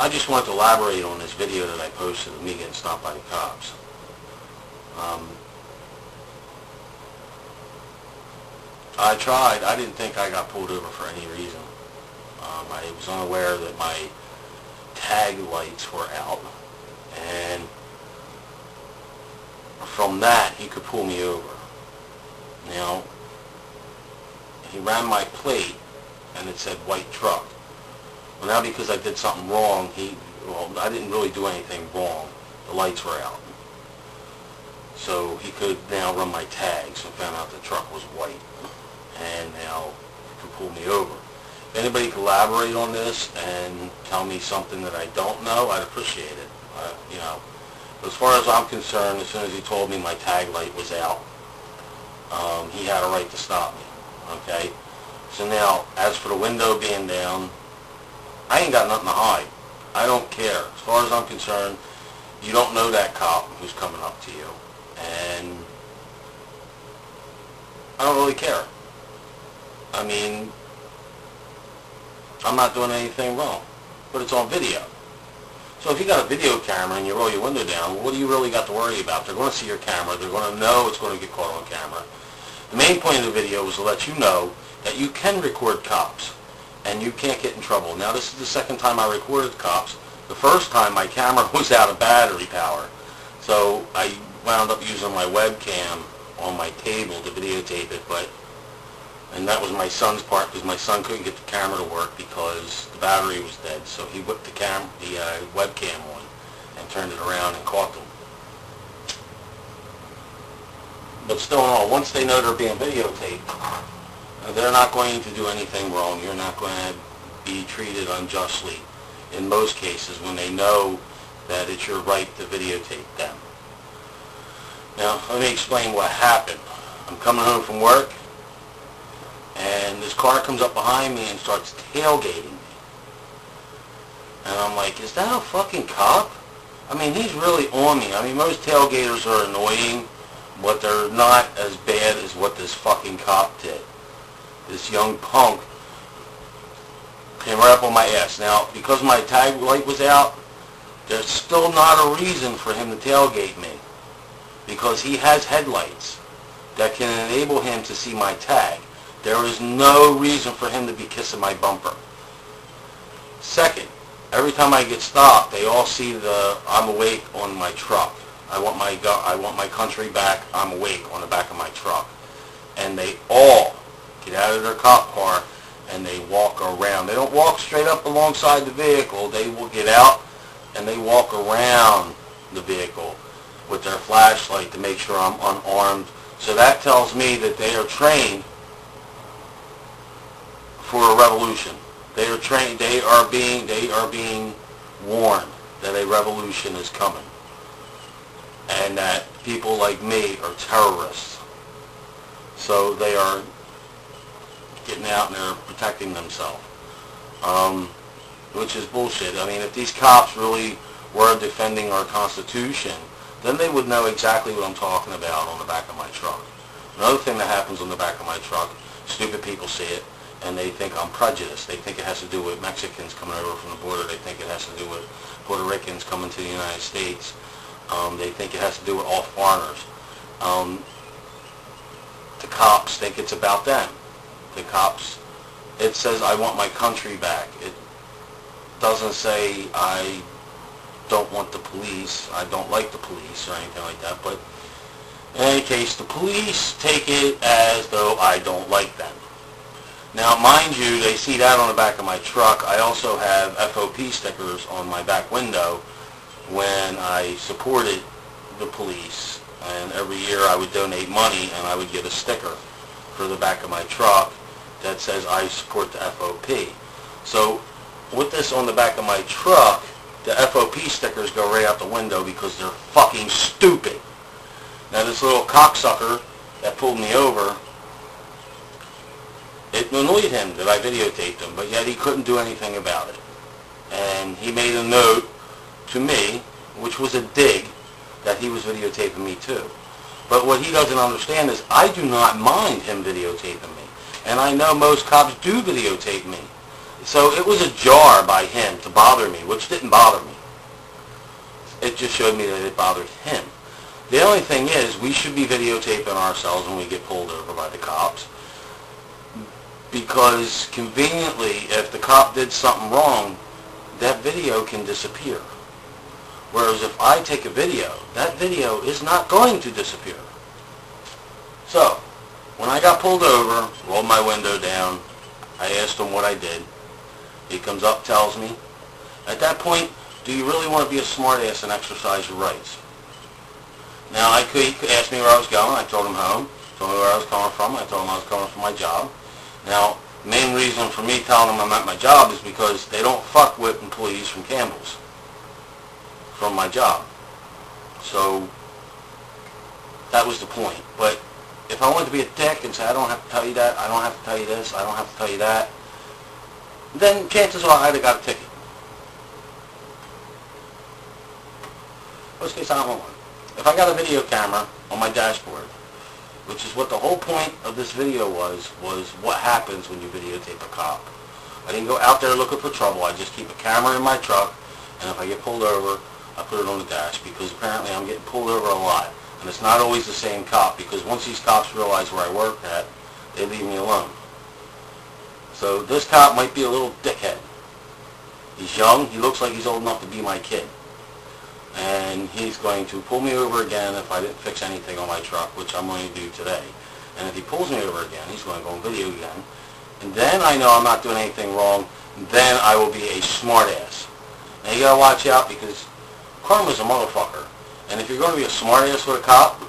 I just want to elaborate on this video that I posted of me getting stopped by the cops. I tried. I didn't think I got pulled over for any reason. I was unaware that my tag lights were out, and from that he could pull me over. Now, he ran my plate and it said white truck. Well, now because I did something wrong, I didn't really do anything wrong. The lights were out. So he could now run my tags and found out the truck was white. And now he could pull me over. If anybody could elaborate on this and tell me something that I don't know, I'd appreciate it. As far as I'm concerned, as soon as he told me my tag light was out, he had a right to stop me. Okay? So now, as for the window being down, I ain't got nothing to hide. I don't care. As far as I'm concerned, you don't know that cop who's coming up to you. And I don't really care. I mean, I'm not doing anything wrong. But it's on video. So if you got a video camera and you roll your window down, well, what do you really got to worry about? They're going to see your camera. They're going to know it's going to get caught on camera. The main point of the video was to let you know that you can record cops and you can't get in trouble. Now, this is the second time I recorded cops. The first time my camera was out of battery power. So I wound up using my webcam on my table to videotape it, and that was my son's part because my son couldn't get the camera to work because the battery was dead. So he whipped the webcam on and turned it around and caught them. But still in all, once they know they're being videotaped, they're not going to do anything wrong. You're not going to be treated unjustly in most cases when they know that it's your right to videotape them. Now, let me explain what happened. I'm coming home from work, and this car comes up behind me and starts tailgating me. And I'm like, is that a fucking cop? I mean, he's really on me. I mean, most tailgaters are annoying, but they're not as bad as what this fucking cop did. This young punk came right up on my ass. Now, because my tag light was out, there's still not a reason for him to tailgate me, because he has headlights that can enable him to see my tag. There is no reason for him to be kissing my bumper. Second, every time I get stopped, they all see the I'm awake on my truck. I want my country back, I'm awake on the back of my truck. And they all get out of their cop car and they walk around. They don't walk straight up alongside the vehicle. They will get out and they walk around the vehicle with their flashlight to make sure I'm unarmed. So that tells me that they are trained for a revolution. They are trained. They are being warned that a revolution is coming, and that people like me are terrorists. So they are getting out and they're protecting themselves, which is bullshit. I mean, if these cops really were defending our Constitution, then they would know exactly what I'm talking about on the back of my truck. Another thing that happens on the back of my truck, stupid people see it, and they think I'm prejudiced. They think it has to do with Mexicans coming over from the border. They think it has to do with Puerto Ricans coming to the United States. They think it has to do with all foreigners. The cops think it's about them. The cops, it says, I want my country back. It doesn't say I don't want the police, I don't like the police or anything like that. But in any case, the police take it as though I don't like them. Now, mind you, they see that on the back of my truck. I also have FOP stickers on my back window when I supported the police. And every year I would donate money and I would get a sticker for the back of my truck that says I support the FOP. So with this on the back of my truck, the FOP stickers go right out the window because they're fucking stupid. Now this little cocksucker that pulled me over, it annoyed him that I videotaped him, but yet he couldn't do anything about it. And he made a note to me, which was a dig, that he was videotaping me too. But what he doesn't understand is I do not mind him videotaping me. And I know most cops do videotape me. So it was a jar by him to bother me, which didn't bother me. It just showed me that it bothered him. The only thing is, we should be videotaping ourselves when we get pulled over by the cops, because conveniently, if the cop did something wrong, that video can disappear. Whereas if I take a video, that video is not going to disappear. So, when I got pulled over, rolled my window down, I asked him what I did. He comes up, tells me. At that point, do you really want to be a smartass and exercise your rights? Now, he could ask me where I was going. I told him home. Told me where I was coming from. I told him I was coming from my job. Now, the main reason for me telling them I'm at my job is because they don't fuck with employees from Campbell's, from my job. So, that was the point. But if I wanted to be a dick and say, I don't have to tell you that, I don't have to tell you this, I don't have to tell you that, then chances are I'd have got a ticket. Worst case, I don't want one. If I got a video camera on my dashboard, which is what the whole point of this video was what happens when you videotape a cop. I didn't go out there looking for trouble. I just keep a camera in my truck, and if I get pulled over, I put it on the dash, because apparently I'm getting pulled over a lot. And it's not always the same cop, because once these cops realize where I work at, they leave me alone. So this cop might be a little dickhead. He's young. He looks like he's old enough to be my kid. And he's going to pull me over again if I didn't fix anything on my truck, which I'm going to do today. And if he pulls me over again, he's going to go on video again. And then I know I'm not doing anything wrong. Then I will be a smartass. Now you got to watch out, because karma's a motherfucker. And if you're going to be a smartass with a cop,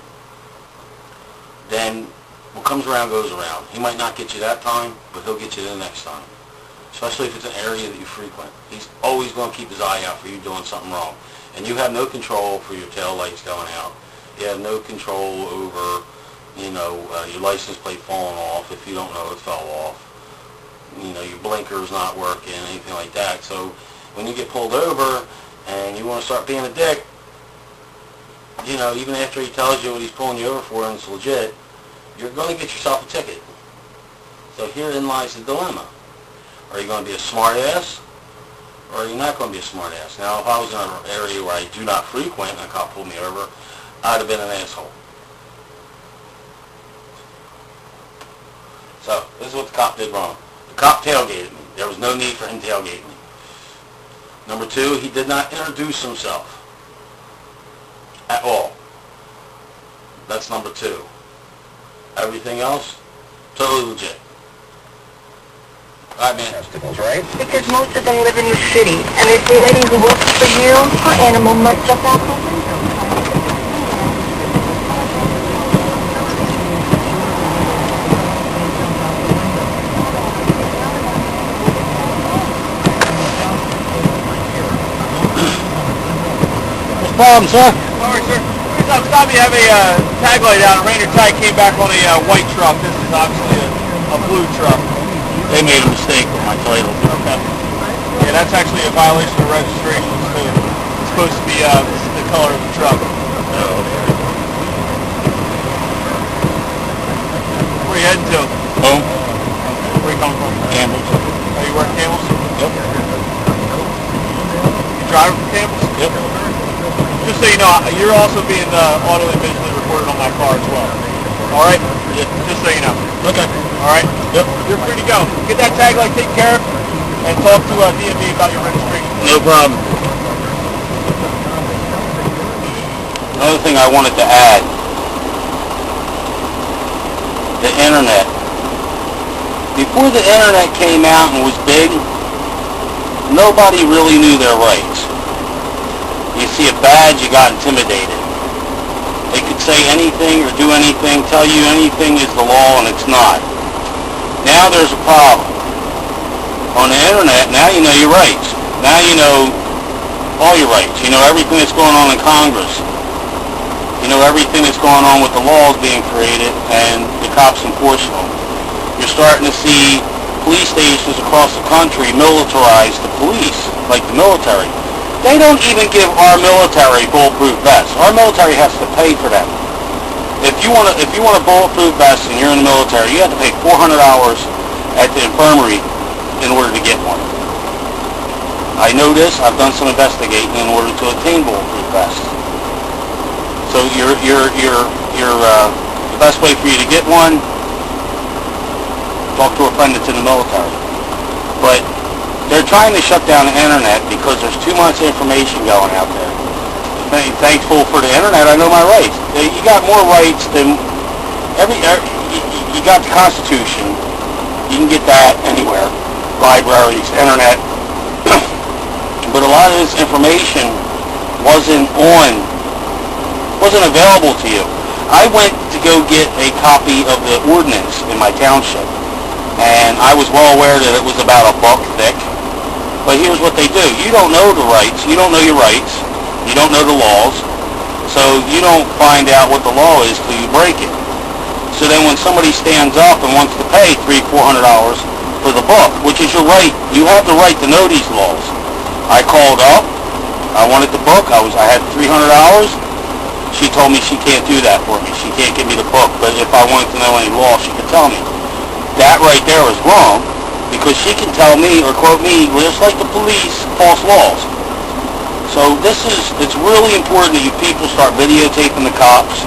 then what comes around goes around. He might not get you that time, but he'll get you the next time. Especially if it's an area that you frequent. He's always going to keep his eye out for you doing something wrong. And you have no control for your tail lights going out. You have no control over, your license plate falling off if you don't know it fell off. Your blinker's not working, anything like that. So when you get pulled over and you want to start being a dick, even after he tells you what he's pulling you over for and it's legit, you're going to get yourself a ticket. So herein lies the dilemma. Are you going to be a smart ass, or are you not going to be a smart ass? Now, if I was in an area where I do not frequent and a cop pulled me over, I'd have been an asshole. So, this is what the cop did wrong. The cop tailgated me. There was no need for him tailgating me. Number two, he did not introduce himself at all. That's number two. Everything else, totally legit. All right, man. Right? Because most of them live in the city, and if the lady who works for you, her animal might jump out the window. What's the problem, sir? Sorry, sir. First stop, you have a tag light out. A Rainer tag came back on a white truck. This is obviously a blue truck. They made a mistake with my title. Okay. Yeah, that's actually a violation of registration. It's supposed to be the color of the truck. Oh, okay. Where are you heading to? Home. Where are you coming from? Campbell's. Oh, you work at Campbell's? Yep. You drive from Campbell's? Yep. Just so you know, you're also being audio and visually recorded on my car as well. All right? Yeah. Just so you know. Okay. All right? Yep. You're free to go. Get that tag light taken care of, and talk to DMV about your registration. No problem. Another thing I wanted to add, the internet. Before the internet came out and was big, nobody really knew their rights. You see a badge, you got intimidated. They could say anything or do anything, tell you anything is the law, and it's not. Now there's a problem. On the internet, now you know your rights. Now you know all your rights. You know everything that's going on in Congress. You know everything that's going on with the laws being created and the cops enforcing them. You're starting to see police stations across the country militarize the police, like the military. They don't even give our military bulletproof vests. Our military has to pay for them. If you want a bulletproof vest and you're in the military, you have to pay $400 at the infirmary in order to get one. I know this. I've done some investigating in order to obtain bulletproof vests. So the best way for you to get one, talk to a friend that's in the military. But they're trying to shut down the internet because there's too much information going out there. Thankful for the internet, I know my rights. You got more rights than you got the Constitution. You can get that anywhere, libraries, internet. But a lot of this information wasn't available to you. I went to go get a copy of the ordinance in my township, and I was well aware that it was about a buck thick. But here's what they do. You don't know the rights. You don't know your rights. You don't know the laws. So you don't find out what the law is till you break it. So then when somebody stands up and wants to pay $300-400 for the book, which is your right, you have the right to know these laws. I called up. I wanted the book. I had $300. She told me she can't do that for me. She can't give me the book. But if I wanted to know any law, she could tell me. That right there is wrong, because she can tell me or quote me, just like the police, false laws. So it's really important that you people start videotaping the cops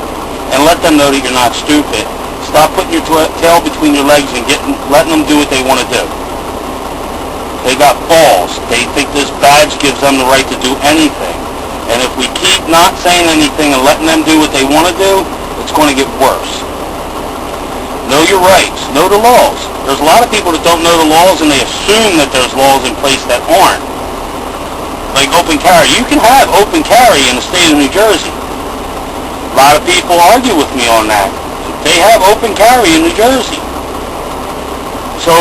and let them know that you're not stupid. Stop putting your tail between your legs and letting them do what they want to do. They got balls. They think this badge gives them the right to do anything. And if we keep not saying anything and letting them do what they want to do, it's going to get worse. Know your rights. Know the laws. There's a lot of people that don't know the laws, and they assume that there's laws in place that aren't. Like open carry. You can have open carry in the state of New Jersey. A lot of people argue with me on that. They have open carry in New Jersey. So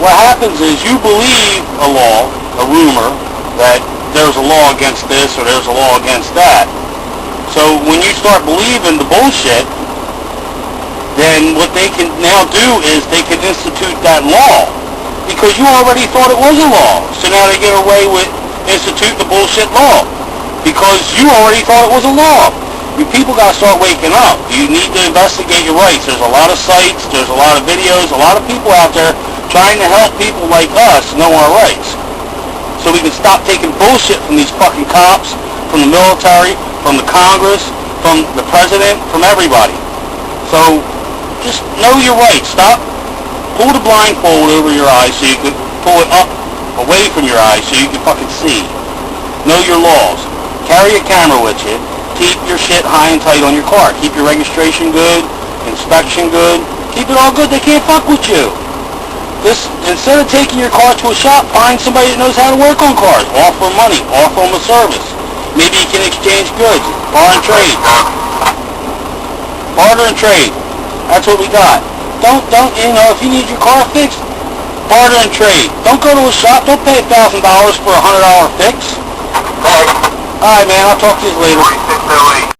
what happens is you believe a law, a rumor, that there's a law against this or there's a law against that. So when you start believing the bullshit, then what they can now do is they can institute that law, because you already thought it was a law. So now they get away with instituting the bullshit law because you already thought it was a law. You people got to start waking up. You need to investigate your rights. There's a lot of sites, there's a lot of videos, a lot of people out there trying to help people like us know our rights, so we can stop taking bullshit from these fucking cops, from the military, from the Congress, from the president, from everybody. So just know your rights. Stop. Pull the blindfold over your eyes so you can pull it up away from your eyes so you can fucking see. Know your laws. Carry a camera with you. Keep your shit high and tight on your car. Keep your registration good, inspection good. Keep it all good. They can't fuck with you. Instead of taking your car to a shop, find somebody that knows how to work on cars. Offer them money. Offer them a service. Maybe you can exchange goods. Barter and trade. Barter and trade. That's what we got. Don't, if you need your car fixed, barter and trade. Don't go to a shop. Don't pay $1,000 for a $100 fix. Alright, man. I'll talk to you later.